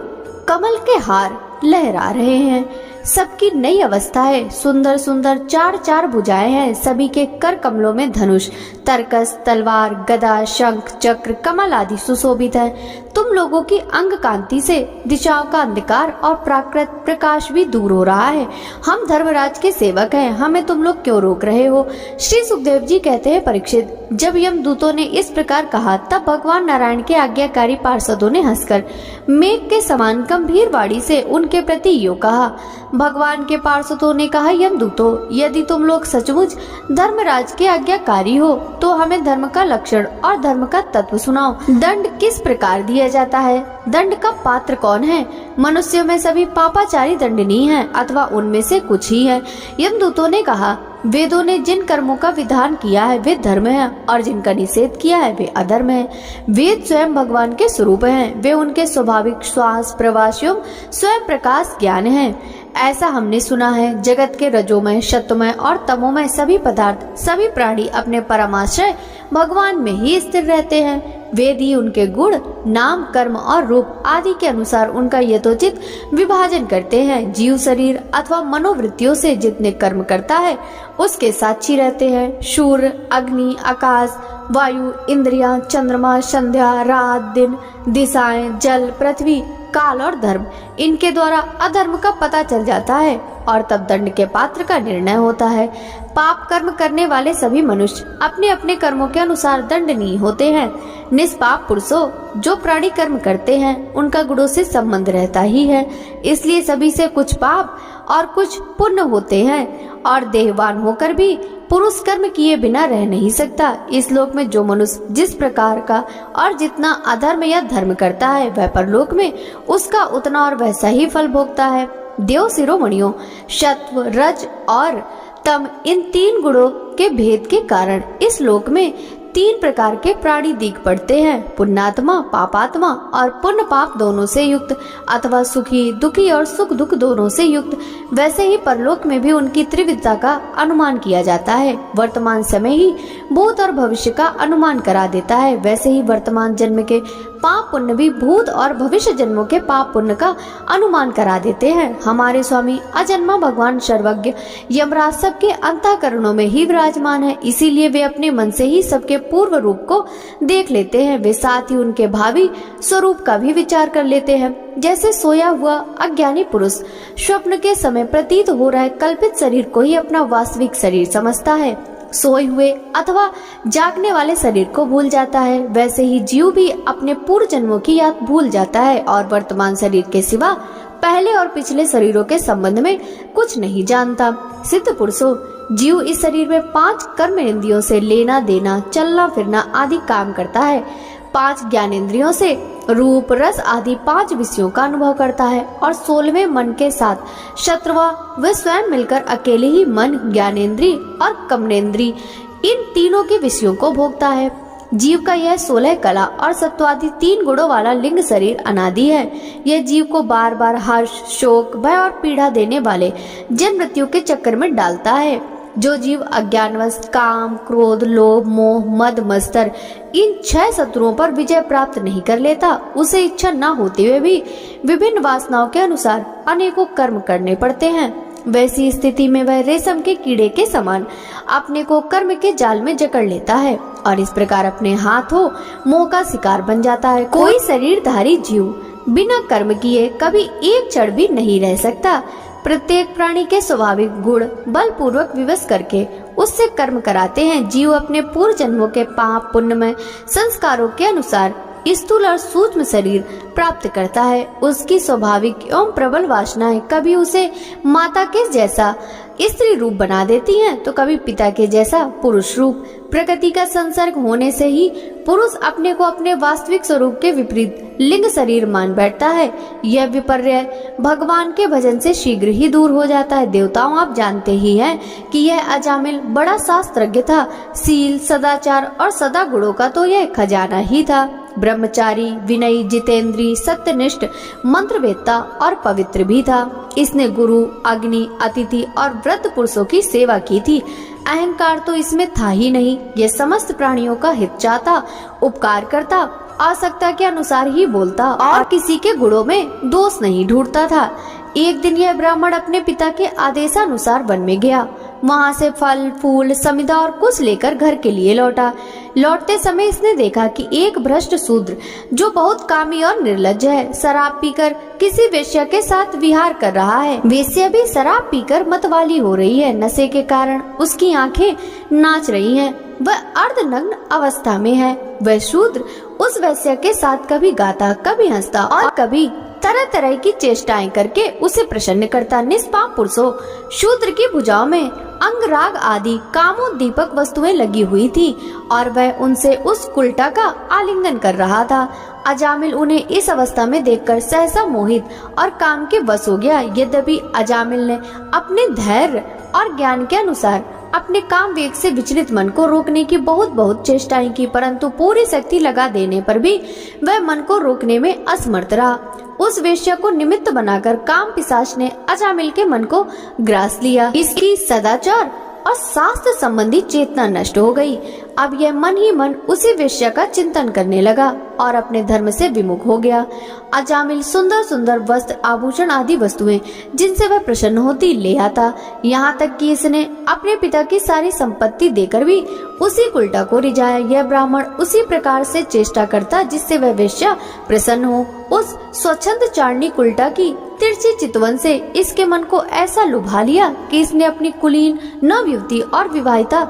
कमल के हार लहरा रहे हैं। सबकी नई अवस्था है। सुंदर सुंदर 4-4 भुजाएं हैं। सभी के कर कमलों में धनुष, तरकस, तलवार, गदा, शंख, चक्र, कमल आदि सुशोभित है। तुम लोगों की अंग कांति से दिशाओं का अंधकार और प्राकृत प्रकाश भी दूर हो रहा है। हम धर्मराज के सेवक हैं, हमें तुम लोग क्यों रोक रहे हो? श्री सुखदेव जी कहते हैं, परीक्षित, जब यमदूतों ने इस प्रकार कहा तब भगवान नारायण के आज्ञाकारी पार्षदों ने हंसकर मेघ के समान गंभीर वाणी से उनके प्रति यूं कहा। भगवान के पार्षदों ने कहा, यमदूतों, यदि तुम लोग सचमुच धर्मराज के आज्ञाकारी हो तो हमें धर्म का लक्षण और धर्म का तत्व सुनाओ। दंड किस प्रकार दिया जाता है? दंड का पात्र कौन है? मनुष्यों में सभी पापाचारी दंडनीय हैं अथवा उनमें से कुछ ही है? यमदूतों ने कहा, वेदों ने जिन कर्मों का विधान किया है वे धर्म है और जिनका निषेध किया है वे अधर्म है। वेद स्वयं भगवान के स्वरूप हैं। वे उनके स्वाभाविक श्वास प्रवासियों स्वयं प्रकाश ज्ञान है। ऐसा हमने सुना है। जगत के रजोमय, सत्वमय और तमोमय सभी पदार्थ, सभी प्राणी अपने परमाश्रय भगवान में ही स्थिर रहते हैं। वेद ही उनके गुण, नाम, कर्म और रूप आदि के अनुसार उनका यथोचित विभाजन करते हैं। जीव शरीर अथवा मनोवृत्तियों से जितने कर्म करता है उसके साक्षी रहते हैं। सूर्य, अग्नि, आकाश, वायु, इंद्रियां, चंद्रमा, संध्या, रात, दिन, दिशाएं, जल, पृथ्वी, काल और धर्म, इनके द्वारा अधर्म का पता चल जाता है और तब दंड के पात्र का निर्णय होता है। पाप कर्म करने वाले सभी मनुष्य अपने अपने कर्मों के अनुसार दंडनीय होते हैं। निष्पाप पुरुषों जो प्राणी कर्म करते हैं उनका गुणों से संबंध रहता ही है, इसलिए सभी से कुछ पाप और कुछ पुण्य होते हैं। और देहवान होकर भी पुरुष कर्म किए बिना रह नहीं सकता। इस लोक में जो मनुष्य जिस प्रकार का और जितना अधर्म या धर्म करता है वह परलोक में उसका उतना और वैसा ही फल भोगता है। देव शिरोमणियों, सत्व, रज और तम, इन तीन गुणों के भेद के कारण इस लोक में तीन प्रकार के प्राणी दिख पड़ते हैं, पुण्यात्मा, पापात्मा और पुण्य पाप दोनों से युक्त, अथवा सुखी, दुखी और सुख दुख दोनों से युक्त। वैसे ही परलोक में भी उनकी त्रिविधता का अनुमान किया जाता है। वर्तमान समय ही भूत और भविष्य का अनुमान करा देता है, वैसे ही वर्तमान जन्म के पाप पुण्य भी भूत और भविष्य जन्मों के पाप पुण्य का अनुमान करा देते हैं। हमारे स्वामी अजन्मा भगवान सर्वज्ञ यमराज सबके अंतःकरणों में ही विराजमान है, इसीलिए वे अपने मन से ही सबके पूर्व रूप को देख लेते हैं। वे साथ ही उनके भावी स्वरूप का भी विचार कर लेते हैं। जैसे सोया हुआ अज्ञानी पुरुष स्वप्न के समय प्रतीत हो रहे कल्पित शरीर को ही अपना वास्तविक शरीर समझता है, सोए हुए अथवा जागने वाले शरीर को भूल जाता है, वैसे ही जीव भी अपने पूर्व जन्मों की याद भूल जाता है और वर्तमान शरीर के सिवा पहले और पिछले शरीरों के संबंध में कुछ नहीं जानता। सिद्ध पुरुषों, जीव इस शरीर में 5 कर्म इंद्रियों से लेना देना, चलना फिरना आदि काम करता है। 5 ज्ञानेंद्रियों से रूप, रस आदि 5 विषयों का अनुभव करता है और 16वें मन के साथ शत्रवा वे स्वयं मिलकर अकेले ही मन, ज्ञानेंद्री और कमनेंद्री इन तीनों के विषयों को भोगता है। जीव का यह 16 कला और सत्वादि 3 गुणों वाला लिंग शरीर अनादि है। यह जीव को बार बार हर्ष, शोक, भय और पीड़ा देने वाले जन्म मृत्यु के चक्कर में डालता है। जो जीव अज्ञानवश काम, क्रोध, लोभ, मोह, मद, मत्सर इन 6 शत्रुओं पर विजय प्राप्त नहीं कर लेता, उसे इच्छा न होते हुए भी विभिन्न वासनाओं के अनुसार अनेकों कर्म करने पड़ते हैं। वैसी स्थिति में वह रेशम के कीड़े के समान अपने को कर्म के जाल में जकड़ लेता है और इस प्रकार अपने हाथों मोह का शिकार बन जाता है। कोई शरीरधारी जीव बिना कर्म किए कभी एक क्षण भी नहीं रह सकता। प्रत्येक प्राणी के स्वाभाविक गुण बलपूर्वक विवश करके उससे कर्म कराते हैं। जीव अपने पूर्व जन्मों के पाप पुण्यमय संस्कारों के अनुसार स्थूल और सूक्ष्म शरीर प्राप्त करता है। उसकी स्वाभाविक एवं प्रबल वासनाएं कभी उसे माता के जैसा स्त्री रूप बना देती हैं, तो कभी पिता के जैसा पुरुष रूप। प्रकृति का संसर्ग होने से ही पुरुष अपने को अपने वास्तविक स्वरूप के विपरीत लिंग शरीर मान बैठता है। यह विपर्य भगवान के भजन से शीघ्र ही दूर हो जाता है। देवताओं, आप जानते ही हैं कि यह अजामिल बड़ा शास्त्रज्ञ था। शील, सदाचार और सदा गुणों का तो यह खजाना ही था। ब्रह्मचारी, विनयी, जितेंद्री, सत्यनिष्ठ, मंत्रवेत्ता और पवित्र भी था। इसने गुरु, अग्नि, अतिथि और व्रत पुरुषों की सेवा की थी। अहंकार तो इसमें था ही नहीं। यह समस्त प्राणियों का हित चाहता, उपकार करता, आवश्यकता के अनुसार ही बोलता और किसी के गुणों में दोष नहीं ढूंढता था। एक दिन यह ब्राह्मण अपने पिता के आदेशानुसार वन में गया। वहाँ से फल, फूल, समिधा और कुछ लेकर घर के लिए लौटा। लौटते समय इसने देखा कि एक भ्रष्ट शूद्र जो बहुत कामी और निर्लज्ज है, शराब पीकर किसी वेश्या के साथ विहार कर रहा है। वेश्या भी शराब पीकर मतवाली हो रही है। नशे के कारण उसकी आंखें नाच रही हैं। वह अर्धनग्न अवस्था में है। वह शूद्र उस वेश्या के साथ कभी गाता, कभी हंसता और कभी तरह तरह की चेष्टाएं करके उसे प्रसन्न करता। निष्पाप पुरुषों, शूद्र की भुजाओं में अंगराग आदि कामोद्दीपक वस्तुएं लगी हुई थी और वह उनसे उस कुलटा का आलिंगन कर रहा था। अजामिल उन्हें इस अवस्था में देखकर सहसा मोहित और काम के वश हो गया। यद्यपि अजामिल ने अपने धैर्य और ज्ञान के अनुसार अपने काम वेग से विचलित मन को रोकने की बहुत चेष्टाएं की, परंतु पूरी शक्ति लगा देने पर भी वह मन को रोकने में असमर्थ रहा। उस वेश्या को निमित्त बनाकर काम पिशाच ने अजामिल के मन को ग्रास लिया। इसकी सदाचार और शास्त्र संबंधी चेतना नष्ट हो गई। अब यह मन ही मन उसी वेश्या का चिंतन करने लगा और अपने धर्म से विमुख हो गया। अजामिल सुंदर सुंदर वस्त्र, आभूषण आदि वस्तुएं जिनसे वह प्रसन्न होती ले आता। यहाँ तक कि इसने अपने पिता की सारी संपत्ति देकर भी उसी कुलटा को रिझाया। यह ब्राह्मण उसी प्रकार से चेष्टा करता जिससे वह वेश्या प्रसन्न हो। उस स्वच्छंद चारणी कुलटा की तिरछी चितवन से इसके मन को ऐसा लुभा लिया कि इसने अपनी कुलीन नवयुवती और विवाहिता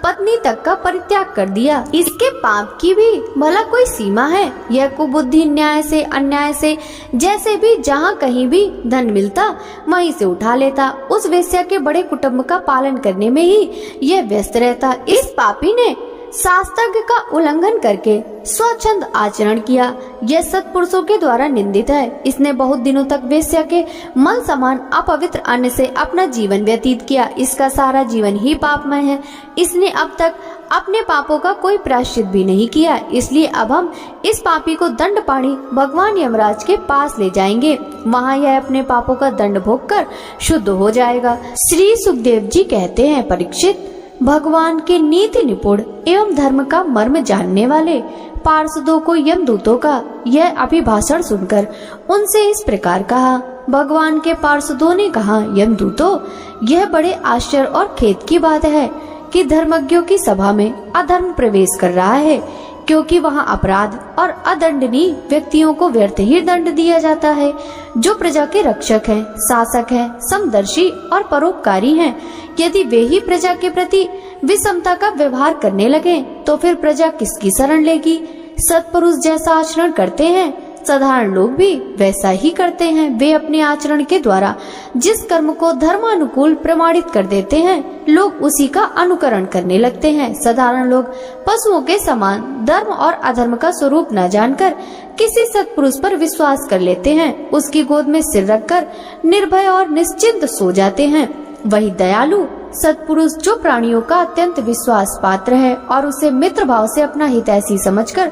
पत्नी तक का परित्याग कर दिया। इसके पाप की भी भला कोई सीमा है? यह कुबुद्धि न्याय से अन्याय से जैसे भी जहाँ कहीं भी धन मिलता वहीं से उठा लेता। उस वेश्या के बड़े कुटुंब का पालन करने में ही यह व्यस्त रहता। इस पापी ने शास्त्र का उल्लंघन करके स्वच्छंद आचरण किया। यह सत्पुरुषों के द्वारा निंदित है। इसने बहुत दिनों तक वेश्या के मल समान अपवित्र अन्न से अपना जीवन व्यतीत किया। इसका सारा जीवन ही पापमय है। इसने अब तक अपने पापों का कोई प्रायश्चित भी नहीं किया। इसलिए अब हम इस पापी को दंड पाणी भगवान यमराज के पास ले जाएंगे। वहाँ यह अपने पापों का दंड भोग कर शुद्ध हो जाएगा। श्री सुखदेव जी कहते हैं, परीक्षित, भगवान के नीति निपुण एवं धर्म का मर्म जानने वाले पार्षदों को यमदूतों का यह अभिभाषण सुनकर उनसे इस प्रकार कहा। भगवान के पार्षदों ने कहा, यमदूतों, यह बड़े आश्चर्य और खेद की बात है कि धर्मज्ञों की सभा में अधर्म प्रवेश कर रहा है, क्योंकि वहाँ अपराध और अदंडनीय व्यक्तियों को व्यर्थ ही दंड दिया जाता है। जो प्रजा के रक्षक हैं, शासक हैं, समदर्शी और परोपकारी हैं, यदि वे ही प्रजा के प्रति विषमता का व्यवहार करने लगे तो फिर प्रजा किसकी शरण लेगी? सत्पुरुष जैसा आचरण करते हैं, साधारण लोग भी वैसा ही करते हैं। वे अपने आचरण के द्वारा जिस कर्म को धर्मानुकूल प्रमाणित कर देते हैं, लोग उसी का अनुकरण करने लगते हैं। साधारण लोग पशुओं के समान धर्म और अधर्म का स्वरूप न जानकर किसी सत्पुरुष पर विश्वास कर लेते हैं। उसकी गोद में सिर रखकर निर्भय और निश्चिंत सो जाते हैं। वही दयालु सत्पुरुष जो प्राणियों का अत्यंत विश्वास पात्र है और उसे मित्र भाव से अपना हितैषी समझकर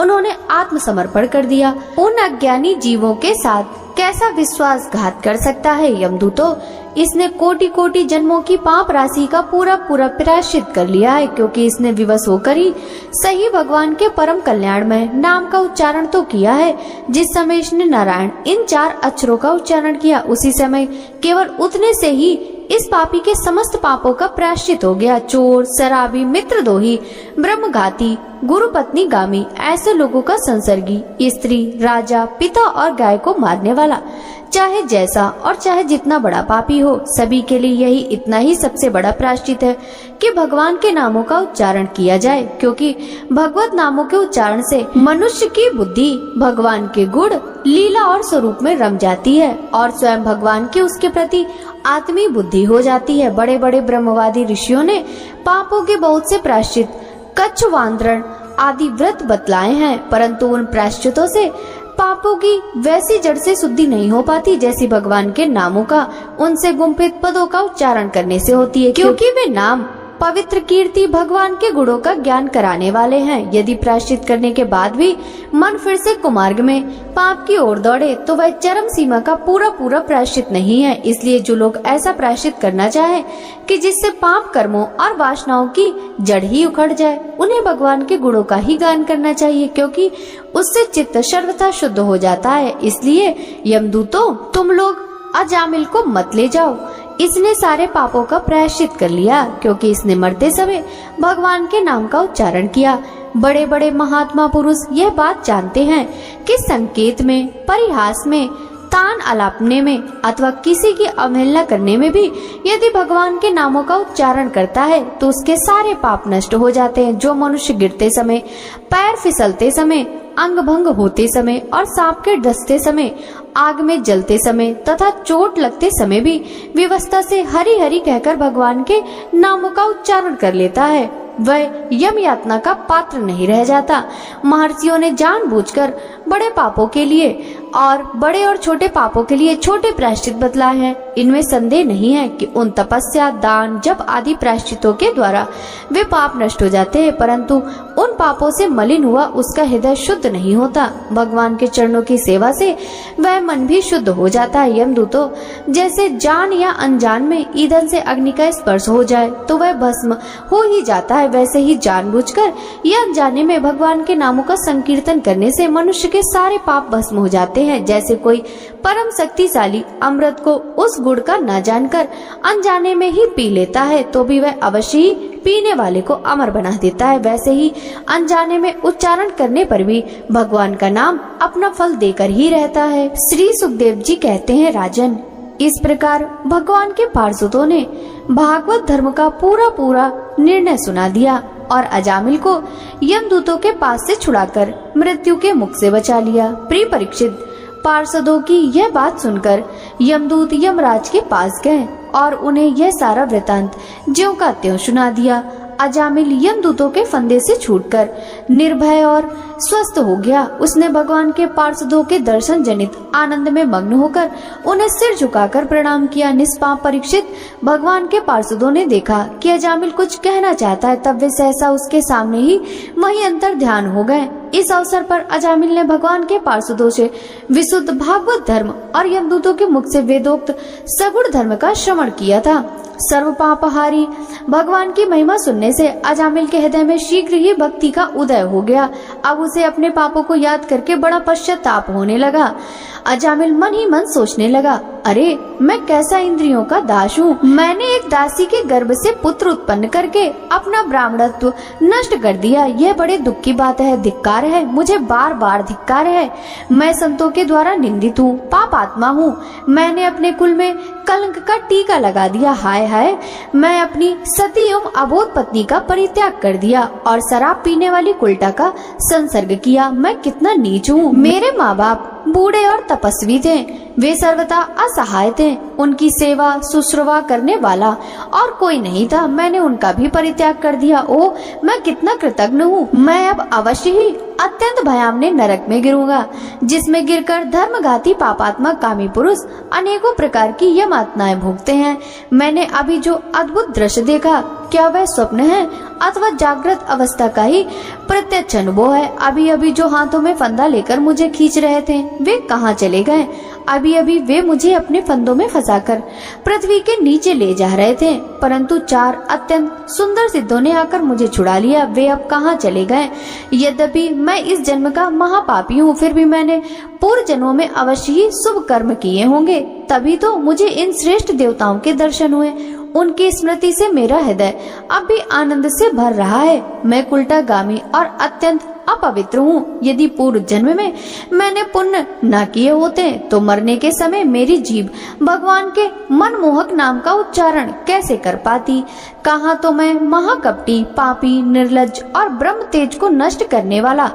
उन्होंने आत्मसमर्पण कर दिया, उन अज्ञानी जीवों के साथ कैसा विश्वासघात कर सकता है? यमदूतों, इसने कोटि कोटि जन्मों की पाप राशि का पूरा पूरा प्रायश्चित कर लिया है, क्योंकि इसने विवश होकर ही सही भगवान के परम कल्याणमय नाम का उच्चारण तो किया है। जिस समय इसने नारायण इन 4 अक्षरों का उच्चारण किया, उसी समय केवल उतने से ही इस पापी के समस्त पापों का प्रायश्चित हो गया। चोर, शराबी, मित्रद्रोही, ब्रह्मघाती, गुरु पत्नी गामी, ऐसे लोगों का संसर्गी, स्त्री, राजा, पिता और गाय को मारने वाला, चाहे जैसा और चाहे जितना बड़ा पापी हो, सभी के लिए यही इतना ही सबसे बड़ा प्रायश्चित है कि भगवान के नामों का उच्चारण किया जाए, क्योंकि भगवत नामों के उच्चारण से मनुष्य की बुद्धि भगवान के गुण, लीला और स्वरूप में रम जाती है और स्वयं भगवान की उसके प्रति आत्मीय बुद्धि हो जाती है। बड़े बड़े ब्रह्मवादी ऋषियों ने पापों के बहुत से प्रायश्चित, कच्छवांतरण आदि व्रत बतलाए हैं, परंतु उन प्रायश्चितों से पापों की वैसी जड़ से शुद्धि नहीं हो पाती जैसी भगवान के नामों का उनसे गुम्फित पदों का उच्चारण करने से होती है, क्योंकि वे नाम पवित्र कीर्ति भगवान के गुणों का ज्ञान कराने वाले हैं। यदि प्रायश्चित करने के बाद भी मन फिर से कुमार्ग में पाप की ओर दौड़े तो वह चरम सीमा का पूरा पूरा प्रायश्चित नहीं है। इसलिए जो लोग ऐसा प्रायश्चित करना चाहे कि जिससे पाप कर्मों और वासनाओं की जड़ ही उखड़ जाए, उन्हें भगवान के गुणों का ही गान करना चाहिए, क्योंकि उससे चित्त सर्वथा शुद्ध हो जाता है। इसलिए यमदूतों, तुम लोग अजामिल को मत ले जाओ। इसने सारे पापों का प्रायश्चित कर लिया, क्योंकि इसने मरते समय भगवान के नाम का उच्चारण किया। बड़े बड़े महात्मा पुरुष यह बात जानते हैं कि संकेत में, परिहास में, तान अलापने में अथवा किसी की अवहेलना करने में भी यदि भगवान के नामों का उच्चारण करता है तो उसके सारे पाप नष्ट हो जाते हैं। जो मनुष्य गिरते समय, पैर फिसलते समय, अंग भंग होते समय और सांप के डसते समय, आग में जलते समय तथा चोट लगते समय भी विवस्था से हरि हरि कहकर भगवान के नामों का उच्चारण कर लेता है, वह यम यातना का पात्र नहीं रह जाता। महर्षियों ने जानबूझकर बड़े पापों के लिए और बड़े और छोटे पापों के लिए छोटे प्रायश्चित बतलाए हैं। इनमें संदेह नहीं है कि उन तपस्या, दान, जप आदि प्रायश्चितों के द्वारा वे पाप नष्ट हो जाते हैं, परंतु उन पापों से मलिन हुआ उसका हृदय शुद्ध नहीं होता। भगवान के चरणों की सेवा से वह मन भी शुद्ध हो जाता है। यमदूतों, जैसे जान या अनजान में ईंधन से अग्नि का स्पर्श हो जाए तो वह भस्म हो ही जाता है, वैसे ही जानबूझकर या अनजाने में भगवान के नामों का संकीर्तन करने से मनुष्य के सारे पाप भस्म हो जाते हैं। जैसे कोई परम शक्तिशाली अमृत को उस गुड़ का न जानकर अनजाने में ही पी लेता है तो भी वह अवश्य ही पीने वाले को अमर बना देता है, वैसे ही अनजाने में उच्चारण करने पर भी भगवान का नाम अपना फल देकर ही रहता है। श्री सुखदेव जी कहते हैं, राजन, इस प्रकार भगवान के पार्षदों ने भागवत धर्म का पूरा निर्णय सुना दिया और अजामिल को यमदूतों के पास से छुड़ाकर मृत्यु के मुख से बचा लिया। प्रिय परीक्षित, पार्षदों की यह बात सुनकर यमदूत यमराज के पास गए और उन्हें यह सारा वृतांत ज्यों का त्यों सुना दिया। अजामिल यमदूतों के फंदे से छूटकर निर्भय और स्वस्थ हो गया। उसने भगवान के पार्षदों के दर्शन जनित आनंद में मग्न होकर उन्हें सिर झुकाकर प्रणाम किया। निष्पाप परीक्षित, भगवान के पार्षदों ने देखा कि अजामिल कुछ कहना चाहता है, तब वे सहसा उसके सामने ही वहीं अंतर ध्यान हो गए। इस अवसर पर अजामिल ने भगवान के पार्षदों से विशुद्ध भागवत धर्म और यमदूतों के मुख से वेदोक्त सगुण धर्म का श्रवण किया था। सर्व पापहारी भगवान की महिमा सुनने से अजामिल के हृदय में शीघ्र ही भक्ति का उदय हो गया। अब उसे अपने पापों को याद करके बड़ा पश्चाताप होने लगा। अजामिल मन ही मन सोचने लगा, अरे मैं कैसा इंद्रियों का दास हूँ। मैंने एक दासी के गर्भ से पुत्र उत्पन्न करके अपना ब्राह्मणत्व नष्ट कर दिया। यह बड़े दुख की बात है, धिक्कार है, मुझे बार बार धिक्कार है। मैं संतों के द्वारा निंदित हूँ, पाप आत्मा हूँ। मैंने अपने कुल में कलंक का टीका लगा दिया। हाय हाय, मैं अपनी सती एवं अबोध पत्नी का परित्याग कर दिया और शराब पीने वाली कुलटा का संसर्ग किया। मैं कितना नीच हूँ। मेरे माँ बाप बूढ़े और तपस्वी थे, वे सर्वथा असहाय थे। उनकी सेवा शुश्रूषा करने वाला और कोई नहीं था। मैंने उनका भी परित्याग कर दिया। ओह, मैं कितना कृतज्ञ हूँ। मैं अब अवश्य ही अत्यंत भयावने नरक में गिरूंगा, जिसमें गिरकर धर्मघाती पापात्मा कामी पुरुष अनेकों प्रकार की यातनाएं भोगते हैं। मैंने अभी जो अद्भुत दृश्य देखा, क्या वह स्वप्न है अथवा जागृत अवस्था का ही प्रत्यक्ष अनुभव है? अभी अभी जो हाथों में फंदा लेकर मुझे खींच रहे थे, वे कहाँ चले गए? अभी अभी वे मुझे अपने फंदों में फंसाकर पृथ्वी के नीचे ले जा रहे थे, परंतु 4 अत्यंत सुंदर सिद्धों ने आकर मुझे छुड़ा लिया। वे अब कहाँ चले गए? यद्यपि मैं इस जन्म का महापापी हूँ, फिर भी मैंने पूर्व जन्मों में अवश्य ही शुभ कर्म किए होंगे, तभी तो मुझे इन श्रेष्ठ देवताओं के दर्शन हुए। उनकी स्मृति से मेरा हृदय अब भी आनंद से भर रहा है। मैं कुलटागामी और अत्यंत अपवित्र हूँ। यदि पूर्व जन्म में मैंने पुण्य न किए होते तो मरने के समय मेरी जीभ भगवान के मनमोहक नाम का उच्चारण कैसे कर पाती? कहाँ तो मैं महाकपटी, पापी, निर्लज्ज और ब्रह्म तेज को नष्ट करने वाला,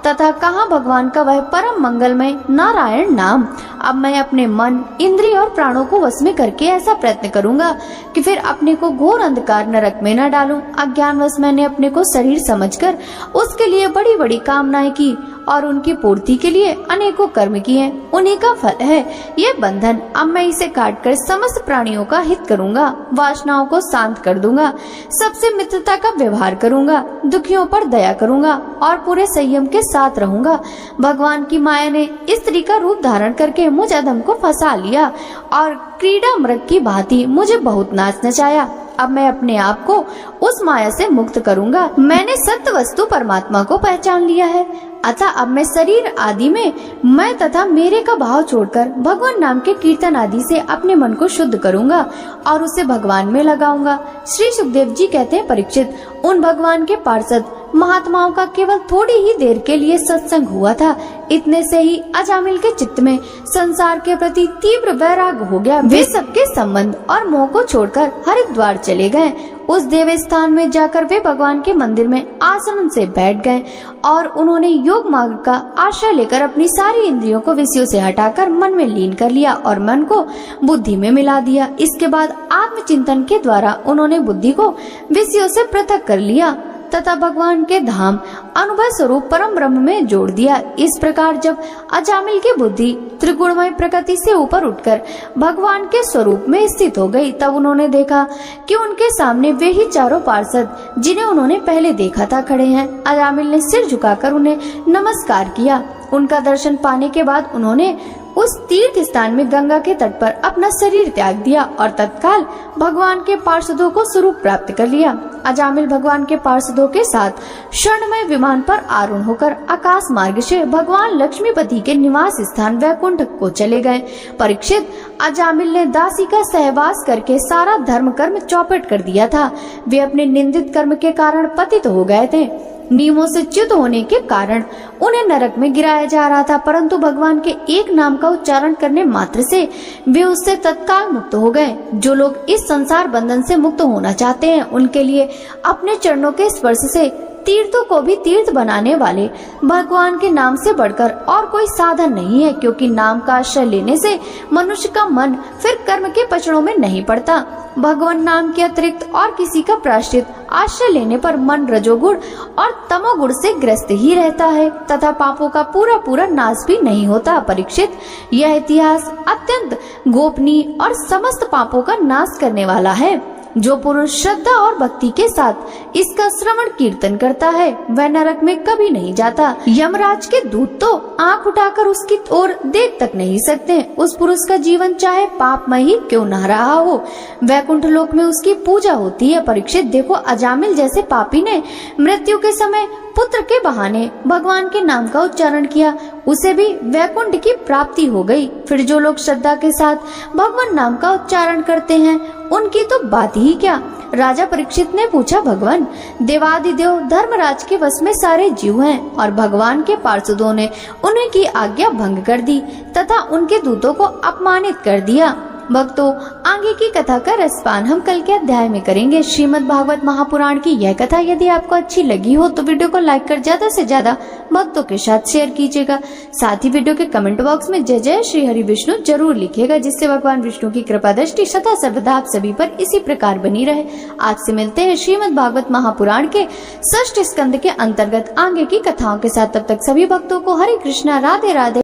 तथा कहाँ भगवान का वह परम मंगलमय नारायण नाम। अब मैं अपने मन, इंद्रिय और प्राणों को वश में करके ऐसा प्रयत्न करूंगा कि फिर अपने को घोर अंधकार नरक में न डालूं। अज्ञानवश मैंने अपने को शरीर समझकर उसके लिए बड़ी बड़ी कामनाएं की और उनकी पूर्ति के लिए अनेकों कर्म किए। उन्हीं का फल है ये बंधन। अब मैं इसे काटकर समस्त प्राणियों का हित करूंगा, वासनाओं को शांत कर दूंगा, सबसे मित्रता का व्यवहार करूंगा, दुखियों पर दया करूंगा और पूरे संयम के साथ रहूंगा। भगवान की माया ने स्त्री का रूप धारण करके मुझ अधम को फंसा लिया और क्रीड़ा मृग की भांति मुझे बहुत नाच नचाया। अब मैं अपने आप को उस माया से मुक्त करूंगा। मैंने सत्य वस्तु परमात्मा को पहचान लिया है, अतः अब मैं शरीर आदि में मैं तथा मेरे का भाव छोड़कर भगवान नाम के कीर्तन आदि से अपने मन को शुद्ध करूंगा और उसे भगवान में लगाऊंगा। श्री सुखदेव जी कहते हैं, परीक्षित, उन भगवान के पार्षद महात्माओं का केवल थोड़ी ही देर के लिए सत्संग हुआ था। इतने से ही अजामिल के चित्त में संसार के प्रति तीव्र वैराग्य हो गया। वे सबके संबंध और मोह को छोड़कर हरिद्वार चले गए। उस देव स्थान में जाकर वे भगवान के मंदिर में आसन से बैठ गए और उन्होंने योग मार्ग का आश्रय लेकर अपनी सारी इंद्रियों को विषयों से हटाकर मन में लीन कर लिया और मन को बुद्धि में मिला दिया। इसके बाद आत्मचिंतन के द्वारा उन्होंने बुद्धि को विषयों से पृथक कर लिया तथा भगवान के धाम अनुभव स्वरूप परम ब्रह्म में जोड़ दिया। इस प्रकार जब अजामिल की बुद्धि त्रिगुणमय प्रकृति से ऊपर उठकर भगवान के स्वरूप में स्थित हो गई, तब उन्होंने देखा कि उनके सामने वे ही चारों पार्षद जिन्हें उन्होंने पहले देखा था खड़े हैं। अजामिल ने सिर झुकाकर उन्हें नमस्कार किया उनका दर्शन पाने के बाद उन्होंने उस तीर्थ स्थान में गंगा के तट पर अपना शरीर त्याग दिया और तत्काल भगवान के पार्षदों को स्वरूप प्राप्त कर लिया। अजामिल भगवान के पार्षदों के साथ स्वर्णमय विमान पर आरूढ़ होकर आकाश मार्ग से भगवान लक्ष्मीपति के निवास स्थान वैकुंठ को चले गए। परीक्षित, अजामिल ने दासी का सहवास करके सारा धर्म कर्म चौपट कर दिया था। वे अपने निंदित कर्म के कारण पतित हो गए थे। नियमों से च्युत होने के कारण उन्हें नरक में गिराया जा रहा था, परंतु भगवान के एक नाम का उच्चारण करने मात्र से वे उससे तत्काल मुक्त हो गए। जो लोग इस संसार बंधन से मुक्त होना चाहते हैं, उनके लिए अपने चरणों के स्पर्श से तीर्थों को भी तीर्थ बनाने वाले भगवान के नाम से बढ़कर और कोई साधन नहीं है, क्योंकि नाम का आश्रय लेने से मनुष्य का मन फिर कर्म के पचड़ों में नहीं पड़ता। भगवान नाम के अतिरिक्त और किसी का प्रायश्चित आश्रय लेने पर मन रजोगुण और तमोगुण से ग्रस्त ही रहता है तथा पापों का पूरा पूरा नाश भी नहीं होता। परीक्षित, यह इतिहास अत्यंत गोपनीय और समस्त पापों का नाश करने वाला है। जो पुरुष श्रद्धा और भक्ति के साथ इसका श्रवण कीर्तन करता है, वह नरक में कभी नहीं जाता। यमराज के दूत तो आंख उठाकर उसकी ओर देख तक नहीं सकते। उस पुरुष का जीवन चाहे पापमय ही क्यों न रहा हो, वैकुंठ लोक में उसकी पूजा होती है। परीक्षित, देखो, अजामिल जैसे पापी ने मृत्यु के समय पुत्र के बहाने भगवान के नाम का उच्चारण किया, उसे भी वैकुंठ की प्राप्ति हो गई। फिर जो लोग श्रद्धा के साथ भगवान नाम का उच्चारण करते हैं, उनकी तो बात ही क्या। राजा परीक्षित ने पूछा, भगवान, देवादिदेव धर्मराज के वश में सारे जीव हैं और भगवान के पार्षदों ने उन्हीं की आज्ञा भंग कर दी तथा उनके दूतों को अपमानित कर दिया। भक्तों, आगे की कथा का रसपान हम कल के अध्याय में करेंगे। श्रीमद् भागवत महापुराण की यह कथा यदि आपको अच्छी लगी हो तो वीडियो को लाइक कर ज्यादा से ज्यादा भक्तों के साथ शेयर कीजिएगा। साथ ही वीडियो के कमेंट बॉक्स में जय जय श्री हरि विष्णु जरूर लिखिएगा, जिससे भगवान विष्णु की कृपा दृष्टि सदा सर्वदा आप सभी पर इसी प्रकार बनी रहे। आज से मिलते हैं श्रीमद् भागवत महापुराण के 6ठ स्कंद के अंतर्गत आगे की कथाओं के साथ। तब तक सभी भक्तों को हरे कृष्णा, राधे राधे।